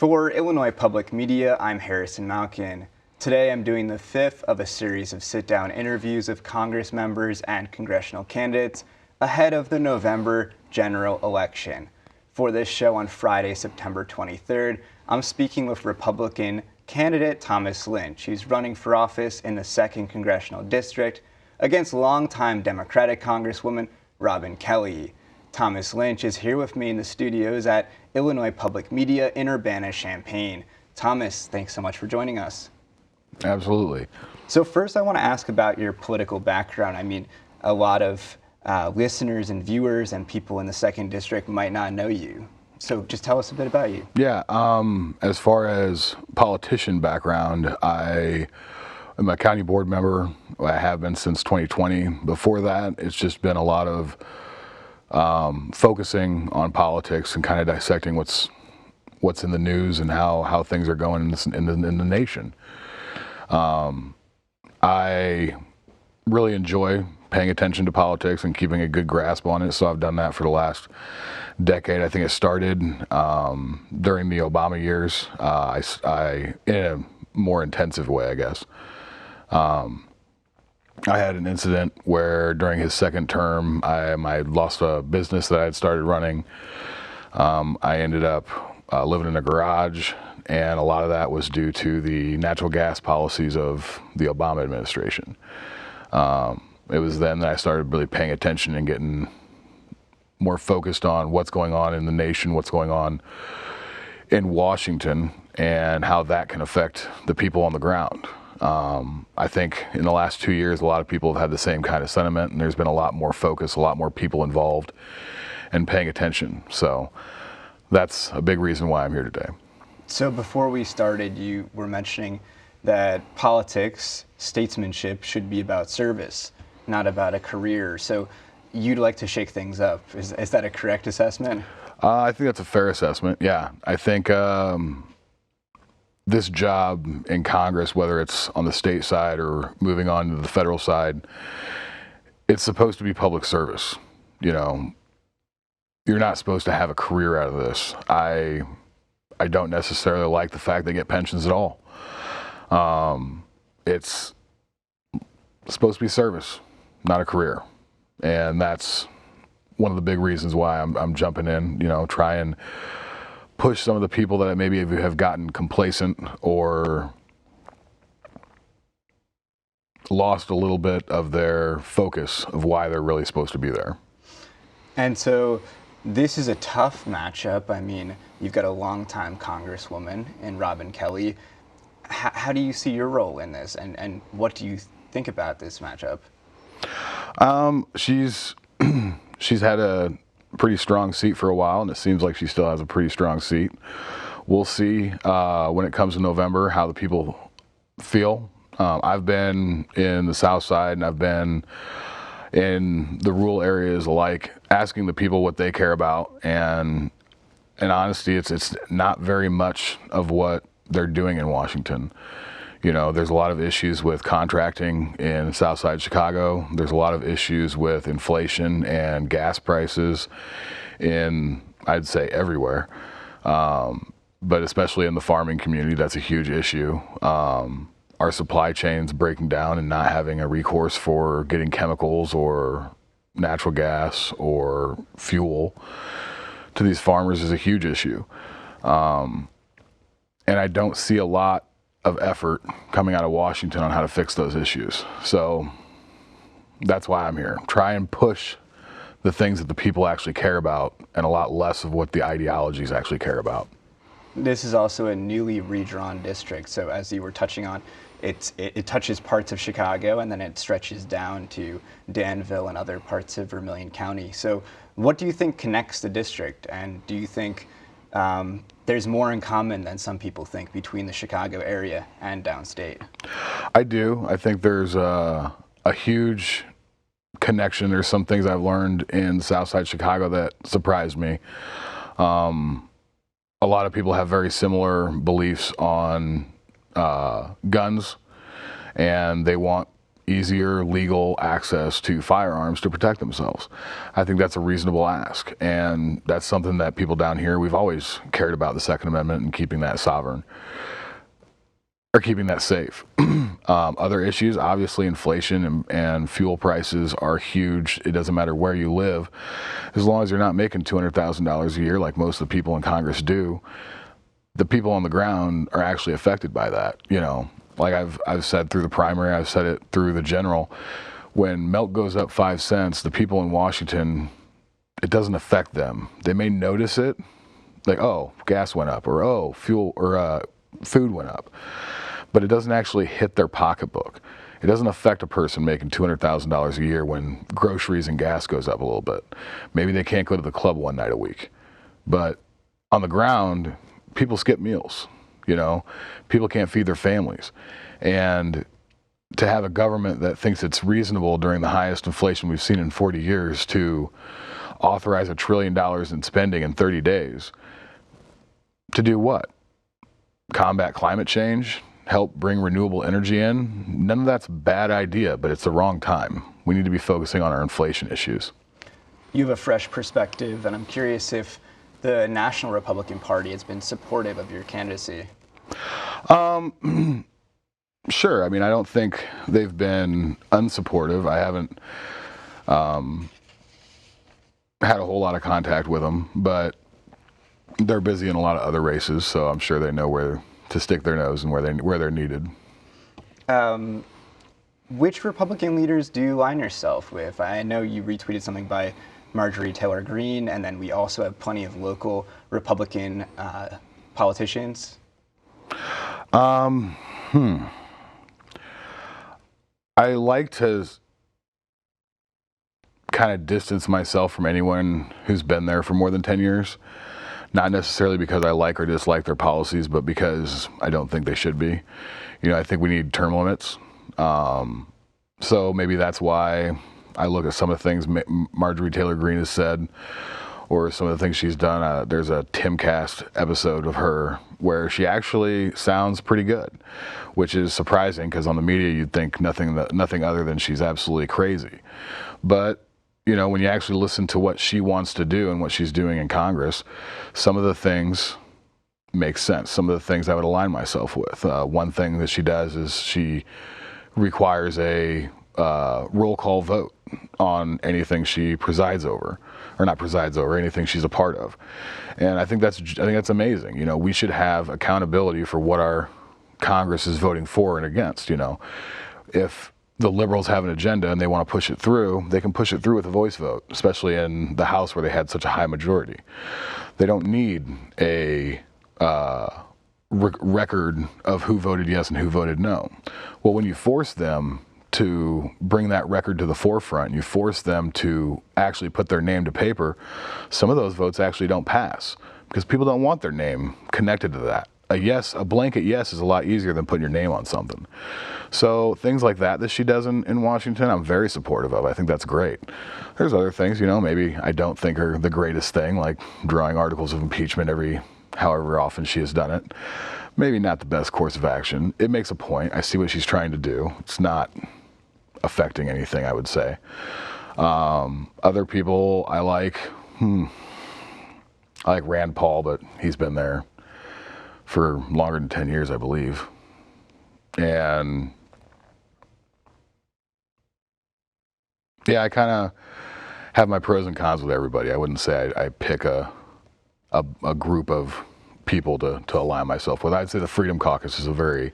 For Illinois Public Media, I'm Harrison Malkin. Today I'm doing the fifth of a series of sit-down interviews of Congress members and congressional candidates ahead of the November general election. For this show on Friday, September 23rd, I'm speaking with Republican candidate Thomas Lynch. He's running for office in the 2nd Congressional District against longtime Democratic Congresswoman Robin Kelly. Thomas Lynch is here with me in the studios at Illinois Public Media in Urbana-Champaign. Thomas, thanks so much for joining us. Absolutely. So first I want to ask about your political background. I mean, a lot of listeners and viewers and people in the 2nd District might not know you. So just tell us a bit about you. Yeah, as far as politician background, I am a county board member. I have been since 2020. Before that, it's just been a lot of focusing on politics and kind of dissecting what's in the news and how things are going in the nation. I really enjoy paying attention to politics and keeping a good grasp on it, so I've done that for the last decade. I think it started during the Obama years, I in a more intensive way, I guess. I had an incident where during his 2nd term, I lost a business that I had started running. I ended up living in a garage, and a lot of that was due to the natural gas policies of the Obama administration. It was then that I started really paying attention and getting more focused on what's going on in the nation, what's going on in Washington, and how that can affect the people on the ground. I think in the last 2 years, a lot of people have had the same kind of sentiment, and there's been a lot more focus, a lot more people involved and paying attention. So that's a big reason why I'm here today. So before we started, you were mentioning that politics, statesmanship should be about service, not about a career. So you'd like to shake things up. Is that a correct assessment? I think that's a fair assessment. Yeah, I think this job in Congress, whether it's on the state side or moving on to the federal side, it's supposed to be public service. You know, you're not supposed to have a career out of this. I don't necessarily like the fact they get pensions at all. It's supposed to be service, not a career. And that's one of the big reasons why I'm jumping in, try and push some of the people that maybe have gotten complacent or lost a little bit of their focus of why they're really supposed to be there. And so this is a tough matchup. I mean, you've got a longtime Congresswoman in Robin Kelly. How do you see your role in this, and what do you think about this matchup? She's had a pretty strong seat for a while, and it seems like she still has a pretty strong seat. We'll see when it comes to November how the people feel. I've been in the South Side, and I've been in the rural areas, like asking the people what they care about, and in honesty, it's not very much of what they're doing in Washington. There's a lot of issues with contracting in Southside Chicago. There's a lot of issues with inflation and gas prices in, I'd say, everywhere. But especially in the farming community, that's a huge issue. Our supply chains breaking down and not having a recourse for getting chemicals or natural gas or fuel to these farmers is a huge issue. And I don't see a lot of effort coming out of Washington on how to fix those issues. So that's why I'm here. Try and push the things that the people actually care about and a lot less of what the ideologies actually care about. This is also a newly redrawn district, so as you were touching on, it touches parts of Chicago and then it stretches down to Danville and other parts of Vermilion County. So what do you think connects the district, and do you think there's more in common than some people think between the Chicago area and downstate? I do. I think there's a huge connection. There's some things I've learned in Southside Chicago that surprised me. A lot of people have very similar beliefs on guns, and they want easier legal access to firearms to protect themselves. I think that's a reasonable ask, and that's something that people down here, we've always cared about the Second Amendment and keeping that sovereign, or keeping that safe. Other issues, obviously inflation and fuel prices are huge. It doesn't matter where you live. As long as you're not making $200,000 a year like most of the people in Congress do, the people on the ground are actually affected by that. You know, like I've said through the primary, I've said it through the general, when milk goes up 5 cents, the people in Washington, it doesn't affect them. They may notice it, like, oh, gas went up, or oh, fuel or food went up. But it doesn't actually hit their pocketbook. It doesn't affect a person making $200,000 a year when groceries and gas goes up a little bit. Maybe they can't go to the club one night a week. But on the ground, people skip meals, you know? People can't feed their families. And to have a government that thinks it's reasonable during the highest inflation we've seen in 40 years to authorize $1 trillion in spending in 30 days, to do what? Combat climate change? Help bring renewable energy in? None of that's a bad idea, but it's the wrong time. We need to be focusing on our inflation issues. You have a fresh perspective, and I'm curious if the National Republican Party has been supportive of your candidacy. Sure. I mean, I don't think they've been unsupportive. I haven't had a whole lot of contact with them, but they're busy in a lot of other races, so I'm sure they know where to stick their nose and where they're needed. Which Republican leaders do you align yourself with? I know you retweeted something by Marjorie Taylor Greene, and then we also have plenty of local Republican politicians. I like to kind of distance myself from anyone who's been there for more than 10 years. Not necessarily because I like or dislike their policies, but because I don't think they should be. You know, I think we need term limits. So maybe that's why I look at some of the things Marjorie Taylor Greene has said, or some of the things she's done. There's a Timcast episode of her where she actually sounds pretty good, which is surprising because on the media you'd think nothing other than she's absolutely crazy. But you know, when you actually listen to what she wants to do and what she's doing in Congress, some of the things make sense. Some of the things I would align myself with. One thing that she does is she requires a roll call vote on anything she presides over, or not presides over, anything she's a part of. And I think that's amazing. You know, we should have accountability for what our Congress is voting for and against. You know, if the liberals have an agenda and they want to push it through, they can push it through with a voice vote, especially in the House where they had such a high majority. They don't need a record of who voted yes and who voted no. Well, when you force them to bring that record to the forefront, you force them to actually put their name to paper, some of those votes actually don't pass because people don't want their name connected to that. A blanket yes is a lot easier than putting your name on something. So things like that she does in Washington, I'm very supportive of. I think that's great. There's other things, you know, maybe I don't think are the greatest thing, like drawing articles of impeachment however often she has done it. Maybe not the best course of action. It makes a point. I see what she's trying to do. It's not affecting anything, I would say. Other people I like Rand Paul, but he's been there for longer than 10 years, I believe. And yeah, I kind of have my pros and cons with everybody. I wouldn't say I pick a group of people to align myself with. I'd say the Freedom Caucus is a very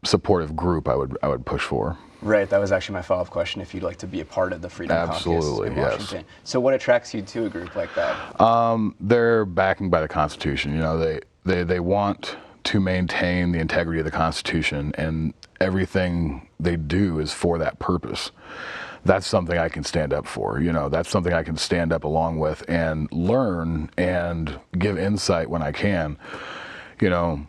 supportive group I would push for. Right, that was actually my follow-up question, if you'd like to be a part of the Freedom Caucus in Washington. Yes. So what attracts you to a group like that? They're backing by the Constitution. You know, they want to maintain the integrity of the Constitution, and everything they do is for that purpose. That's something I can stand up for. You know, that's something I can stand up along with and learn and give insight when I can. You know,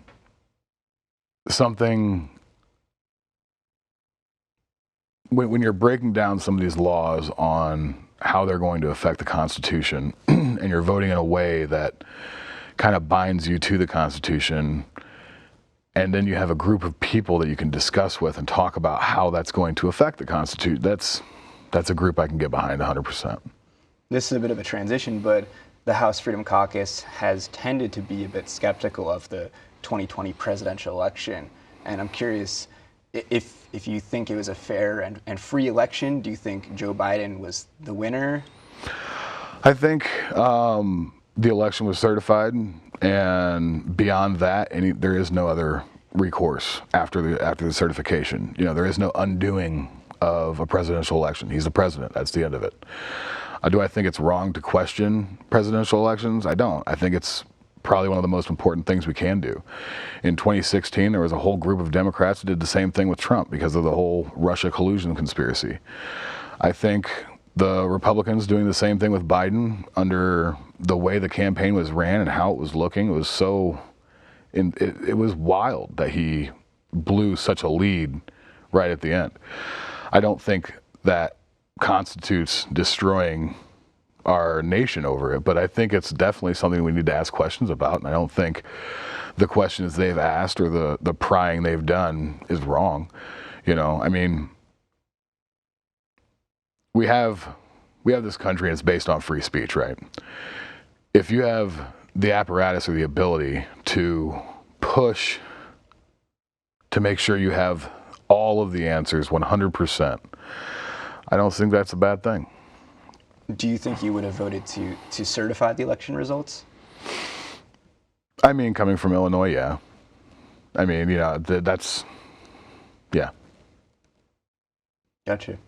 when you're breaking down some of these laws on how they're going to affect the Constitution and you're voting in a way that kind of binds you to the Constitution and then you have a group of people that you can discuss with and talk about how that's going to affect the Constitution. That's a group I can get behind 100%. This is a bit of a transition, but the House Freedom Caucus has tended to be a bit skeptical of the 2020 presidential election. And I'm curious if you think it was a fair and free election. Do you think Joe Biden was the winner? I think the election was certified, and beyond that, there is no other recourse after the certification. There is no undoing of a presidential election. He's the president. That's the end of it. Do I think it's wrong to question presidential elections? I don't. I think it's probably one of the most important things we can do. In 2016, there was a whole group of Democrats who did the same thing with Trump because of the whole Russia collusion conspiracy. I think the Republicans doing the same thing with Biden under the way the campaign was ran and how it was looking, it was wild that he blew such a lead right at the end. I don't think that constitutes destroying our nation over it, but I think it's definitely something we need to ask questions about, and I don't think the questions they've asked or the prying they've done is wrong. I mean, we have this country and it's based on free speech, right? If you have the apparatus or the ability to push to make sure you have all of the answers 100%, I don't think that's a bad thing. Do you think you would have voted to certify the election results? I mean, coming from Illinois, yeah. I mean, that's, yeah. Gotcha.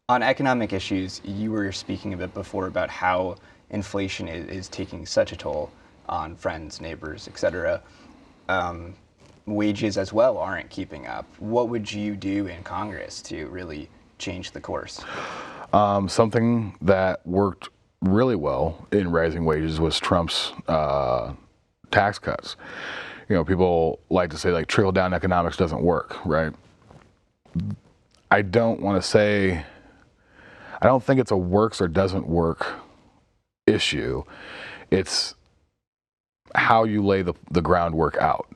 On economic issues, you were speaking a bit before about how inflation is taking such a toll on friends, neighbors, etc. Wages as well aren't keeping up. What would you do in Congress to really change the course? Something that worked really well in raising wages was Trump's tax cuts. People like to say like trickle-down economics doesn't work, right? I don't think it's a works or doesn't work issue. It's how you lay the groundwork out.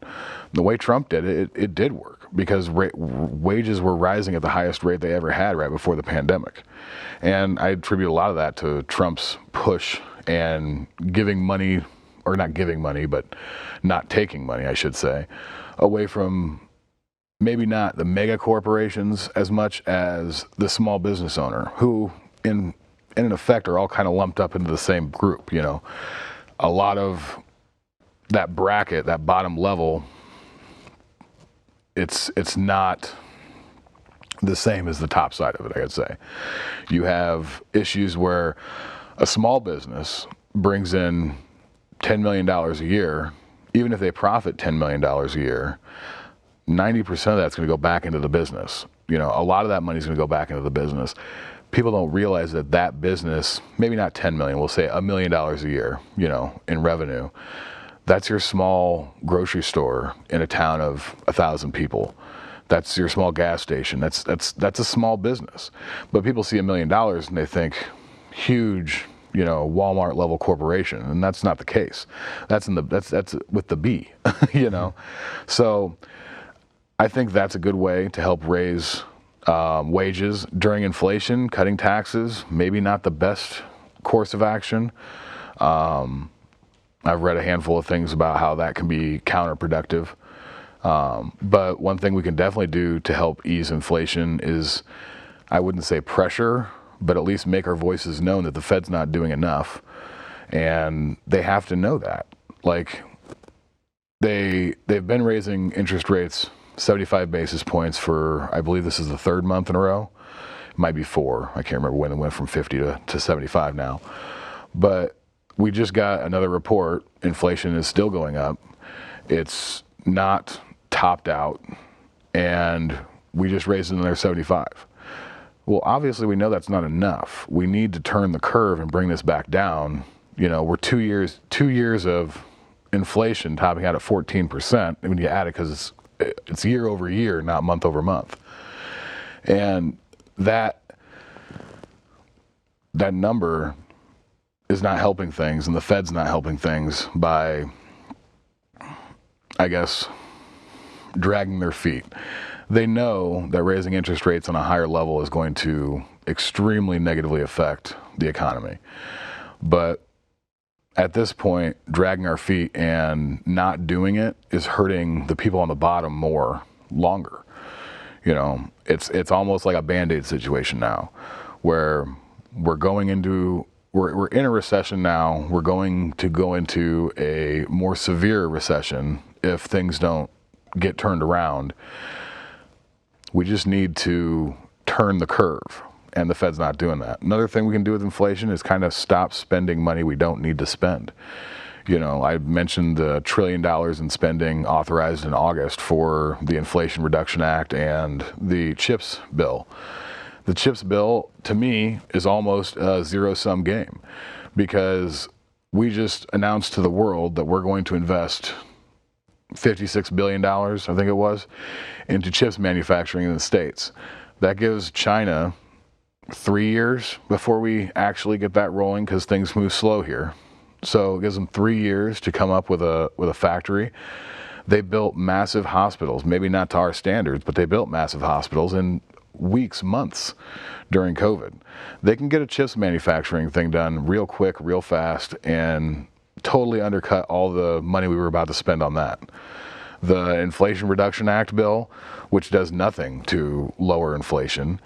The way Trump did it, it did work because wages were rising at the highest rate they ever had right before the pandemic. And I attribute a lot of that to Trump's push and giving money, or not giving money, but not taking money, I should say, away from maybe not the mega corporations as much as the small business owner, who in effect are all kind of lumped up into the same group. A lot of that bracket, that bottom level, it's not the same as the top side of it, I could say. You have issues where a small business brings in $10 million a year. Even if they profit $10 million a year, 90% of that's going to go back into the business. A lot of that money is going to go back into the business. People don't realize that business, maybe not 10 million, we'll say $1 million a year, in revenue. That's your small grocery store in a town of 1,000 people. That's your small gas station. That's a small business. But people see $1 million and they think huge, Walmart level corporation, and that's not the case. That's with the B, So I think that's a good way to help raise wages during inflation. Cutting taxes, maybe not the best course of action. I've read a handful of things about how that can be counterproductive. But one thing we can definitely do to help ease inflation is, I wouldn't say pressure, but at least make our voices known that the Fed's not doing enough. And they have to know that. Like, they've been raising interest rates 75 basis points for, I believe this is the third month in a row. It might be 4. I can't remember when it went from 50 to 75 now. But we just got another report. Inflation is still going up. It's not topped out. And we just raised another 75. Well, obviously we know that's not enough. We need to turn the curve and bring this back down. We're 2 years of inflation topping out at 14%. When you add it, because it's year over year, not month over month. And that number is not helping things, and the Fed's not helping things by, I guess, dragging their feet. They know that raising interest rates on a higher level is going to extremely negatively affect the economy. But at this point, dragging our feet and not doing it is hurting the people on the bottom more longer. You know, it's almost like a Band-Aid situation now, where we're in a recession now. We're going to go into a more severe recession if things don't get turned around. We just need to turn the curve, and the Fed's not doing that. Another thing we can do with inflation is kind of stop spending money we don't need to spend. You know, I mentioned the $1 trillion in spending authorized in August for the Inflation Reduction Act and the CHIPS bill. The CHIPS bill, to me, is almost a zero-sum game, because we just announced to the world that we're going to invest $56 billion, I think it was, into chips manufacturing in the States. That gives China 3 years before we actually get that rolling, because things move slow here. So it gives them 3 years to come up with a factory. They built massive hospitals, maybe not to our standards, but they built massive hospitals in weeks, months during COVID. They can get a chips manufacturing thing done real quick, real fast, and totally undercut all the money we were about to spend on that. The Inflation Reduction Act bill, which does nothing to lower inflation,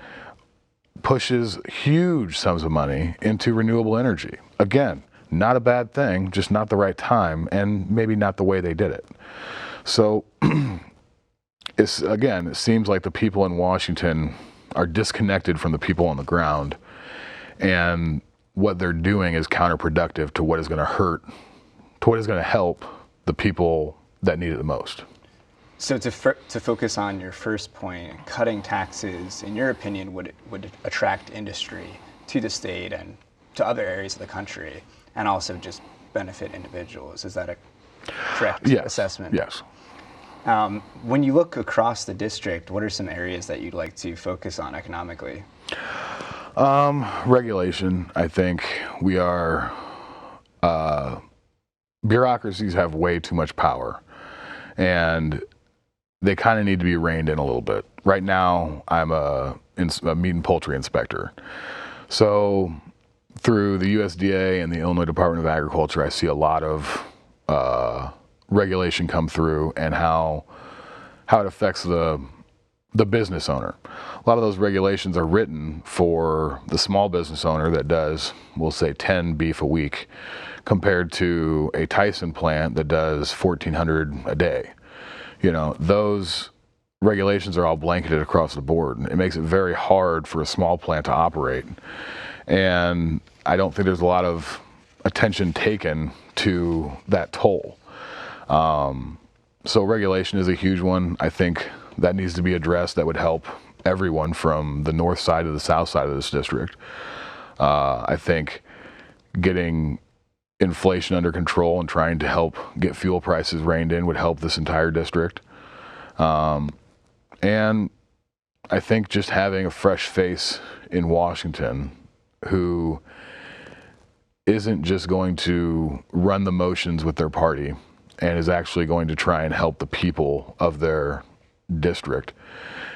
pushes huge sums of money into renewable energy. Again, not a bad thing, just not the right time, and maybe not the way they did it. So, it seems like the people in Washington are disconnected from the people on the ground, and what they're doing is counterproductive to what is going to hurt, to what is going to help the people that need it the most. So to focus on your first point, cutting taxes, in your opinion, would attract industry to the state and to other areas of the country, and also just benefit individuals. Is that a correct assessment? Yes. When you look across the district, what are some areas that you'd like to focus on economically? Regulation. I think we are, bureaucracies have way too much power, and they kind of need to be reined in a little bit. Right now, I'm a meat and poultry inspector. So through the USDA and the Illinois Department of Agriculture, I see a lot of regulation come through, and how it affects the business owner. A lot of those regulations are written for the small business owner that does, we'll say, 10 beef a week, compared to a Tyson plant that does 1,400 a day. You know, those regulations are all blanketed across the board. It makes it very hard for a small plant to operate. And I don't think there's a lot of attention taken to that toll. So regulation is a huge one. I think that needs to be addressed. That would help everyone from the north side to the south side of this district. I think getting inflation under control and trying to help get fuel prices reined in would help this entire district. And I think just having a fresh face in Washington who isn't just going to run the motions with their party and is actually going to try and help the people of their district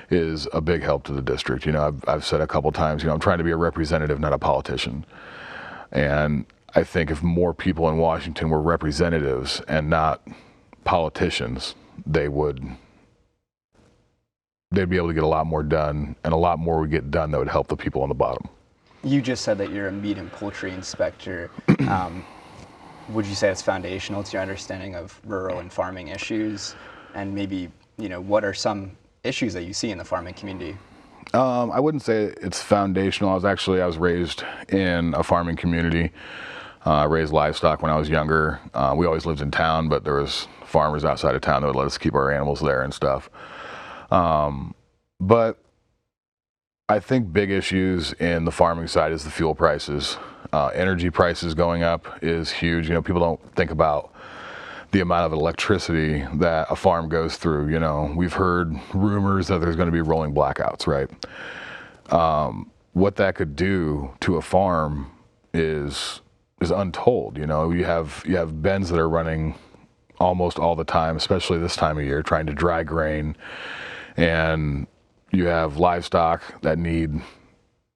is a big help to the district. You know, I've said a couple times, you know, I'm trying to be a representative, not a politician. And I think if more people in Washington were representatives and not politicians, they'd be able to get a lot more done, and a lot more would get done that would help the people on the bottom. You just said that you're a meat and poultry inspector. Would you say it's foundational to your understanding of rural and farming issues? And maybe, you know, what are some issues that you see in the farming community? I wouldn't say it's foundational. I was raised in a farming community. I raised livestock when I was younger. We always lived in town, but there was farmers outside of town that would let us keep our animals there and stuff. But I think big issues in the farming side is the fuel prices. Energy prices going up is huge. You know, people don't think about the amount of electricity that a farm goes through. You know, we've heard rumors that there's going to be rolling blackouts, right? What that could do to a farm is untold. You know, you have bens that are running almost all the time, especially this time of year, trying to dry grain. And you have livestock that need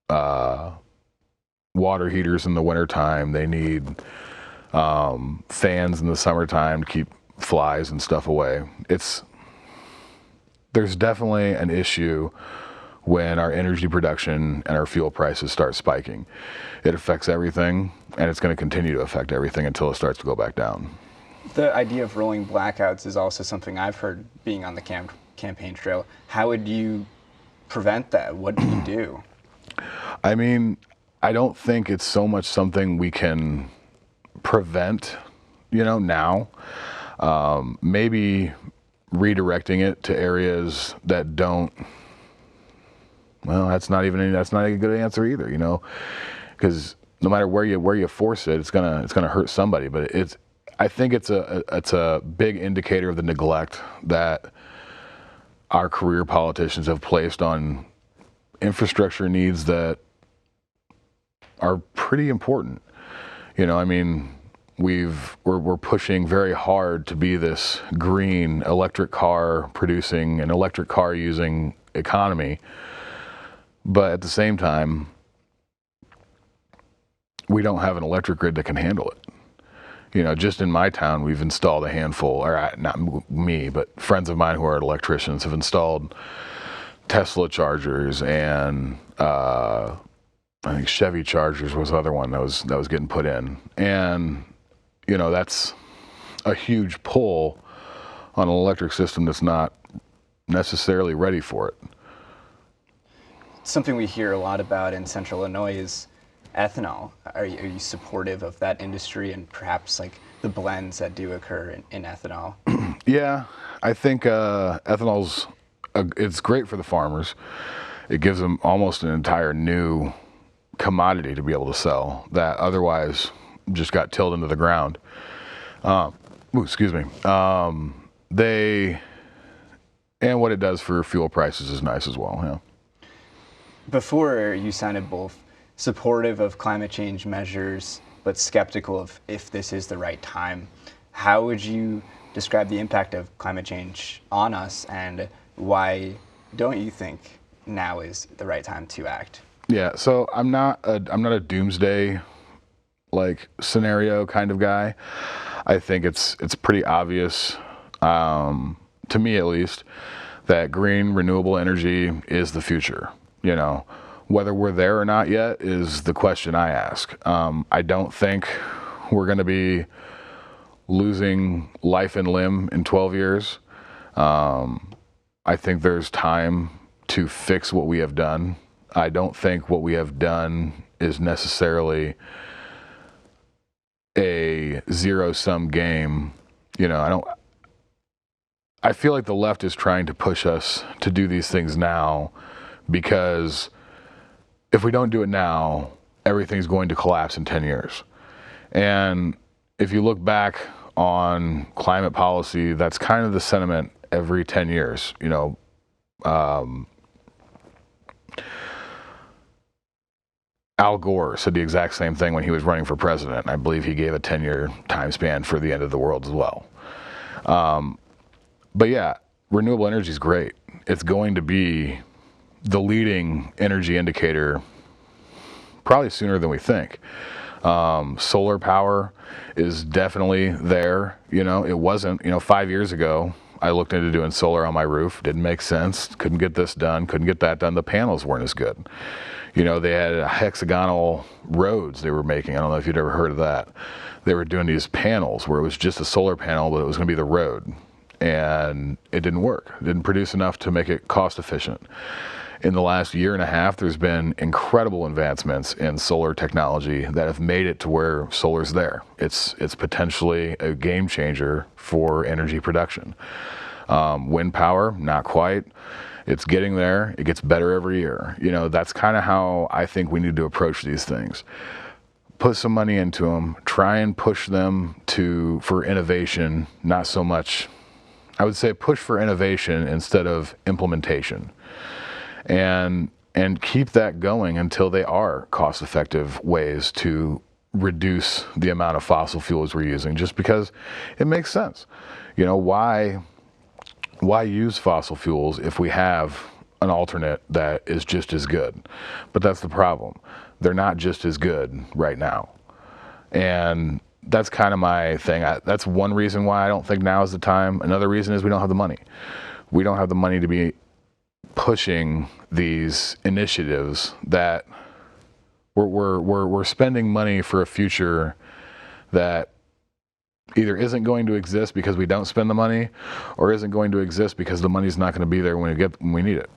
water heaters in the wintertime. They need fans in the summertime to keep flies and stuff away. There's definitely an issue when our energy production and our fuel prices start spiking. It affects everything, and it's going to continue to affect everything until it starts to go back down. The idea of rolling blackouts is also something I've heard being on the campaign trail. How would you prevent that? What do you do? I mean, I don't think it's so much something we can prevent, now. Maybe redirecting it to areas that don't. Well, that's not a good answer either, because no matter where you force it, it's gonna hurt somebody. But I think it's a big indicator of the neglect that our career politicians have placed on infrastructure needs that are pretty important. We're pushing very hard to be this green electric car producing and electric car using economy. But at the same time, we don't have an electric grid that can handle it. Just in my town, we've installed a handful, or not me, but friends of mine who are electricians have installed Tesla chargers and I think Chevy chargers was the other one that was getting put in. And, that's a huge pull on an electric system that's not necessarily ready for it. Something we hear a lot about in Central Illinois is ethanol. Are you supportive of that industry and perhaps like the blends that do occur in ethanol? Yeah, I think ethanol's it's great for the farmers. It gives them almost an entire new commodity to be able to sell that otherwise just got tilled into the ground. Excuse me. And what it does for fuel prices is nice as well. Yeah. Before, you sounded both supportive of climate change measures, but skeptical of if this is the right time. How would you describe the impact of climate change on us, and why don't you think now is the right time to act? Yeah, so I'm not a doomsday scenario kind of guy. I think it's pretty obvious, to me at least, that green renewable energy is the future. Whether we're there or not yet is the question I ask. I don't think we're going to be losing life and limb in 12 years. I think there's time to fix what we have done. I don't think what we have done is necessarily a zero-sum game. I feel like the left is trying to push us to do these things now, because if we don't do it now, everything's going to collapse in 10 years. And if you look back on climate policy, that's kind of the sentiment every 10 years. Al Gore said the exact same thing when he was running for president, and I believe he gave a 10-year time span for the end of the world as well. But yeah, renewable energy is great. It's going to be the leading energy indicator probably sooner than we think. Solar power is definitely there. It wasn't, 5 years ago, I looked into doing solar on my roof. Didn't make sense. Couldn't get this done. Couldn't get that done. The panels weren't as good. They had hexagonal roads they were making. I don't know if you'd ever heard of that. They were doing these panels where it was just a solar panel, but it was going to be the road. And it didn't work. It didn't produce enough to make it cost efficient. In the last year and a half, there's been incredible advancements in solar technology that have made it to where solar's there. It's potentially a game changer for energy production. Wind power, not quite. It's getting there. It gets better every year. That's kind of how I think we need to approach these things. Put some money into them. Try and push them for innovation, not so much. I would say push for innovation instead of implementation. And keep that going until they are cost-effective ways to reduce the amount of fossil fuels we're using, just because it makes sense. You know, why use fossil fuels if we have an alternate that is just as good? But that's the problem. They're not just as good right now. And that's kind of my thing. That's one reason why I don't think now is the time. Another reason is we don't have the money. We don't have the money to be pushing these initiatives that we're spending money for a future that either isn't going to exist because we don't spend the money, or isn't going to exist because the money's not going to be there when we need it.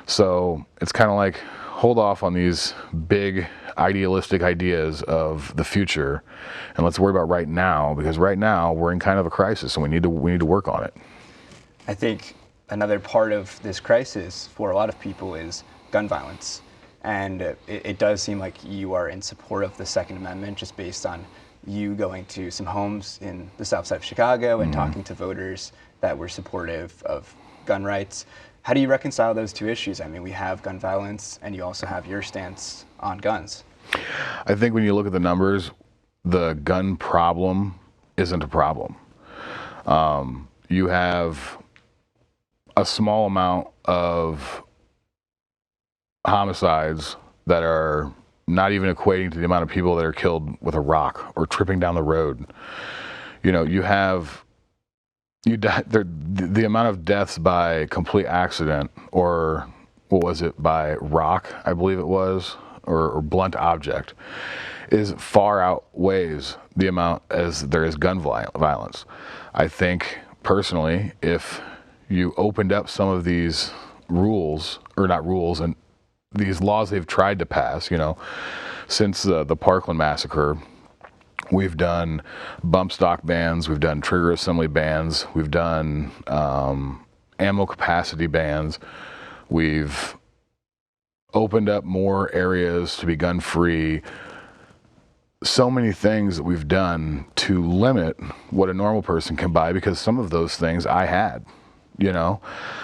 So it's kind of like, hold off on these big idealistic ideas of the future, and let's worry about right now, because right now we're in kind of a crisis and we need to work on it. I think another part of this crisis for a lot of people is gun violence. And it does seem like you are in support of the Second Amendment, just based on you going to some homes in the south side of Chicago and talking to voters that were supportive of gun rights. How do you reconcile those two issues? I mean, we have gun violence, and you also have your stance on guns. I think when you look at the numbers, the gun problem isn't a problem. You have a small amount of homicides that are not even equating to the amount of people that are killed with a rock or tripping down the road. You know, the amount of deaths by complete accident, or what was it, by rock, I believe it was, or blunt object, is far outweighs the amount as there is gun violence. I think personally, if you opened up some of these rules, or not rules, and these laws they've tried to pass, you know, since the Parkland massacre, we've done bump stock bans, we've done trigger assembly bans, we've done ammo capacity bans, we've opened up more areas to be gun free. So many things that we've done to limit what a normal person can buy, because some of those things I had, you know,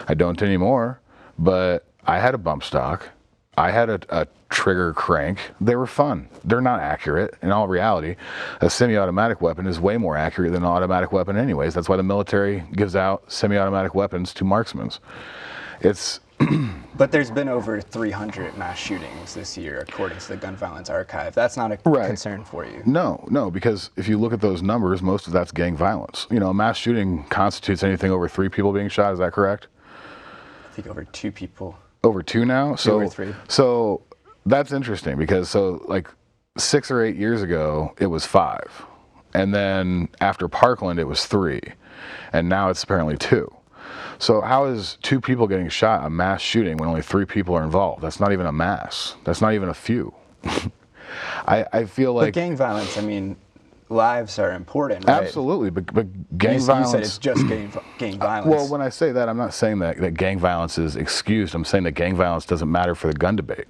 I don't anymore, but I had a bump stock. I had a trigger crank. They were fun. They're not accurate. In all reality, a semi-automatic weapon is way more accurate than an automatic weapon anyways. That's why the military gives out semi-automatic weapons to marksmen. It's But there's been over 300 mass shootings this year, according to the Gun Violence Archive. That's not a concern for you? No, because if you look at those numbers, most of that's gang violence. You know, a mass shooting constitutes anything over 3 people being shot. Is that correct? I think over 2 people. Over 2 now? 2 or 3. So that's interesting, because like 6 or 8 years ago, it was 5. And then after Parkland, it was 3. And now it's apparently 2. So how is 2 people getting shot a mass shooting when only 3 people are involved? That's not even a mass. That's not even a few. I feel like... But gang violence, I mean, lives are important, right? Absolutely, but gang violence... You said it's just gang violence. Well, when I say that, I'm not saying that gang violence is excused. I'm saying that gang violence doesn't matter for the gun debate.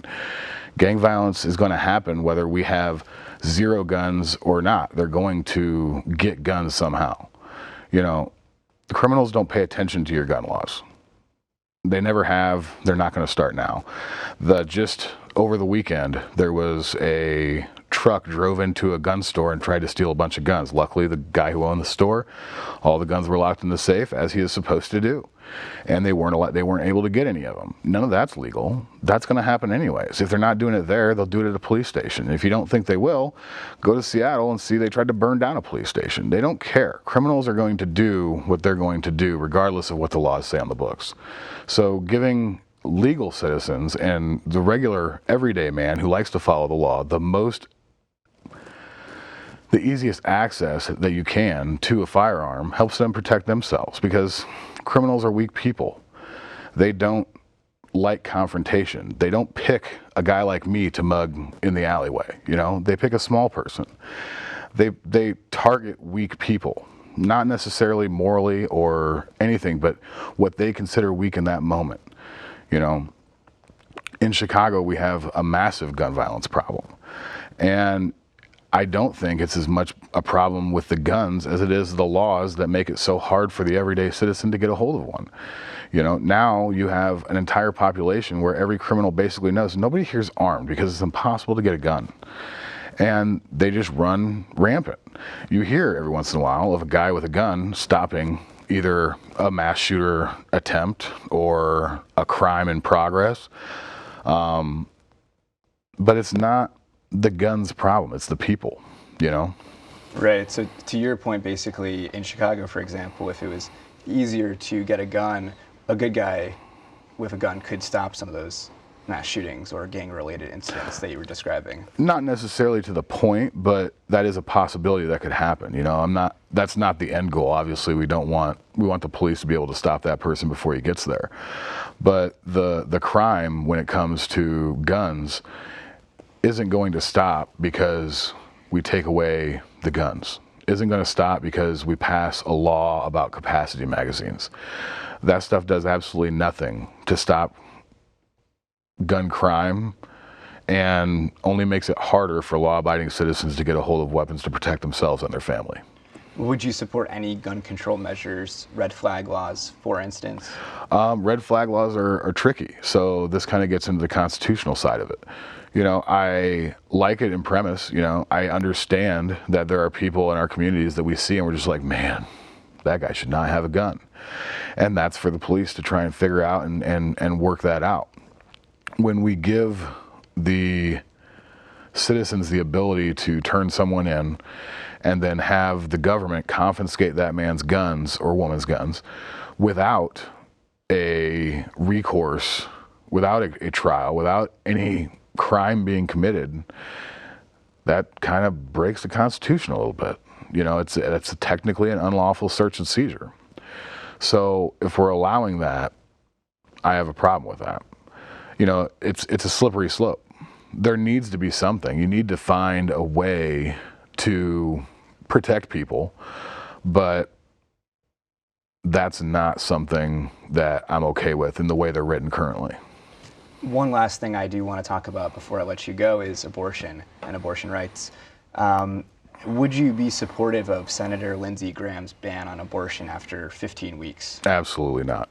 Gang violence is going to happen whether we have 0 guns or not. They're going to get guns somehow. You know, the criminals don't pay attention to your gun laws. They never have. They're not going to start now. Just over the weekend, there was a truck drove into a gun store and tried to steal a bunch of guns. Luckily, the guy who owned the store, all the guns were locked in the safe, as he is supposed to do. And they weren't able to get any of them. None of that's legal. That's going to happen anyways. If they're not doing it there, they'll do it at a police station. If you don't think they will, go to Seattle and see they tried to burn down a police station. They don't care. Criminals are going to do what they're going to do, regardless of what the laws say on the books. So giving legal citizens and the regular everyday man who likes to follow the law the easiest access that you can to a firearm helps them protect themselves, because criminals are weak people. They don't like confrontation. They don't pick a guy like me to mug in the alleyway, you know? They pick a small person. They target weak people, not necessarily morally or anything, but what they consider weak in that moment, you know? In Chicago, we have a massive gun violence problem. And I don't think it's as much a problem with the guns as it is the laws that make it so hard for the everyday citizen to get a hold of one. You know, now you have an entire population where every criminal basically knows nobody here's armed, because it's impossible to get a gun. and they just run rampant. You hear every once in a while of a guy with a gun stopping either a mass shooter attempt or a crime in progress. But it's not the gun's problem, it's the people, you know? Right. So to your point, basically, in Chicago, for example, if it was easier to get a gun, a good guy with a gun could stop some of those mass shootings or gang-related incidents that you were describing. Not necessarily to the point, but that is a possibility that could happen. You know, that's not the end goal. Obviously, we want the police to be able to stop that person before he gets there. But the crime when it comes to guns isn't going to stop because we take away the guns. Isn't going to stop because we pass a law about capacity magazines. That stuff does absolutely nothing to stop gun crime and only makes it harder for law-abiding citizens to get a hold of weapons to protect themselves and their family. Would you support any gun control measures, red flag laws, for instance? Red flag laws are tricky, so this kind of gets into the constitutional side of it. You know, I like it in premise. You know, I understand that there are people in our communities that we see and we're just like, man, that guy should not have a gun. And that's for the police to try and figure out and work that out. When we give the citizens the ability to turn someone in and then have the government confiscate that man's guns or woman's guns without a recourse, without a trial, without any crime being committed, that kind of breaks the Constitution a little bit. You know, it's technically an unlawful search and seizure. So if we're allowing that, I have a problem with that. You know, it's a slippery slope. There needs to be something. You need to find a way to protect people, but that's not something that I'm okay with in the way they're written currently. One last thing I do want to talk about before I let you go is abortion and abortion rights. Would you be supportive of Senator Lindsey Graham's ban on abortion after 15 weeks? Absolutely not.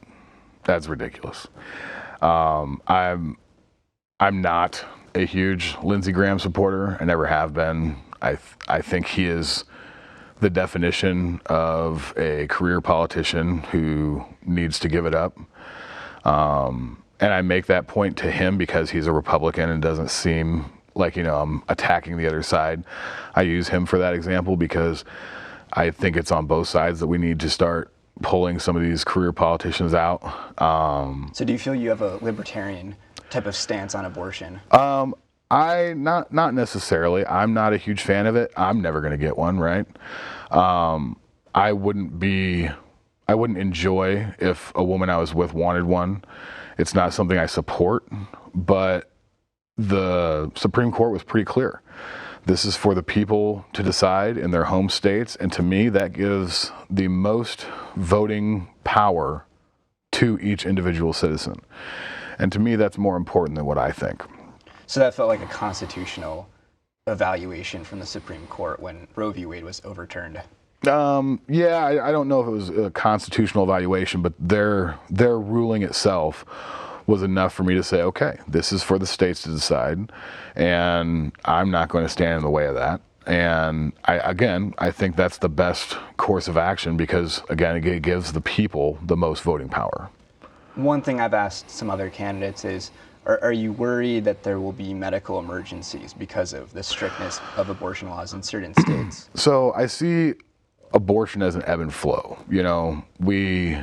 That's ridiculous. I'm not a huge Lindsey Graham supporter. I never have been. I think he is the definition of a career politician who needs to give it up. And I make that point to him because he's a Republican and doesn't seem like, you know, I'm attacking the other side. I use him for that example because I think it's on both sides that we need to start pulling some of these career politicians out. So do you feel you have a libertarian type of stance on abortion? Not necessarily. I'm not a huge fan of it. I'm never going to get one, right? I wouldn't enjoy if a woman I was with wanted one. It's not something I support, but the Supreme Court was pretty clear. This is for the people to decide in their home states, and to me, that gives the most voting power to each individual citizen. And to me, that's more important than what I think. So that felt like a constitutional evaluation from the Supreme Court when Roe v. Wade was overturned. Yeah, I don't know if it was a constitutional evaluation, but their ruling itself was enough for me to say, okay, this is for the states to decide, and I'm not going to stand in the way of that. And I think that's the best course of action because, again, it gives the people the most voting power. One thing I've asked some other candidates is, are you worried that there will be medical emergencies because of the strictness of abortion laws in certain states? So I see abortion as an ebb and flow. You know, we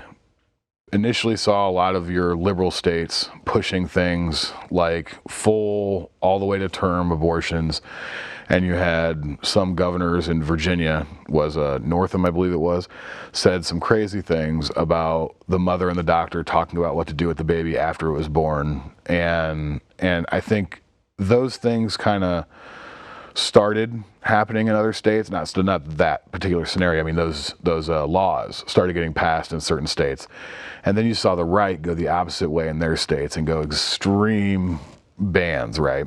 initially saw a lot of your liberal states pushing things like full all the way to term abortions, and you had some governors in Virginia, Northam I believe it was, said some crazy things about the mother and the doctor talking about what to do with the baby after it was born, and I think those things kind of started happening in other states, not that particular scenario. I mean, those laws started getting passed in certain states, and then you saw the right go the opposite way in their states and go extreme bans, right?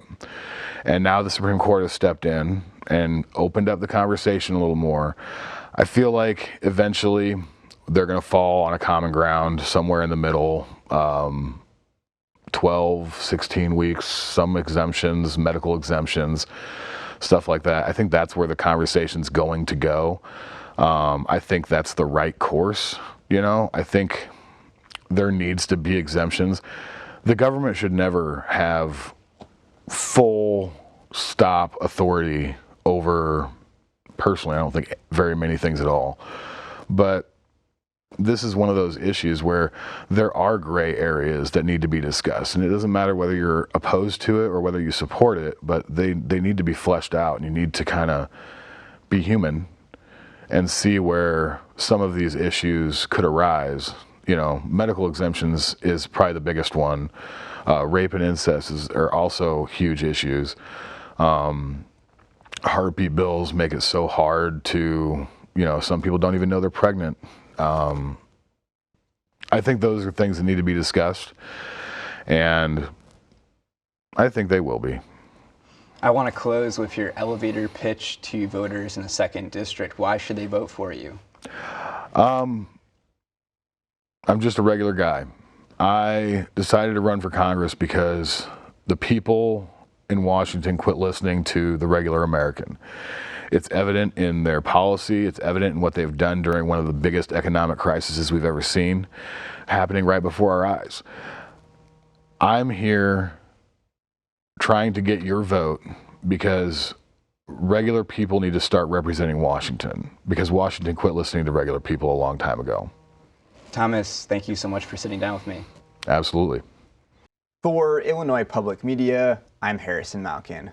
And now the Supreme Court has stepped in and opened up the conversation a little more. I feel like eventually they're going to fall on a common ground somewhere in the middle. 12, 16 weeks, some exemptions, medical exemptions. stuff like that. I think that's where the conversation's going to go. I think that's the right course. I think there needs to be exemptions. The government should never have full stop authority over, personally, I don't think very many things at all. But this is one of those issues where there are gray areas that need to be discussed. And it doesn't matter whether you're opposed to it or whether you support it, but they need to be fleshed out, and you need to kind of be human and see where some of these issues could arise. Medical exemptions is probably the biggest one. Rape and incest are also huge issues. Heartbeat bills make it so hard to, some people don't even know they're pregnant. I think those are things that need to be discussed, and I think they will be. I want to close with your elevator pitch to voters in the 2nd District. Why should they vote for you? I'm just a regular guy. I decided to run for Congress because the people in Washington quit listening to the regular American. It's evident in their policy. It's evident in what they've done during one of the biggest economic crises we've ever seen, happening right before our eyes. I'm here trying to get your vote because regular people need to start representing Washington, because Washington quit listening to regular people a long time ago. Thomas, thank you so much for sitting down with me. Absolutely. For Illinois Public Media, I'm Harrison Malkin.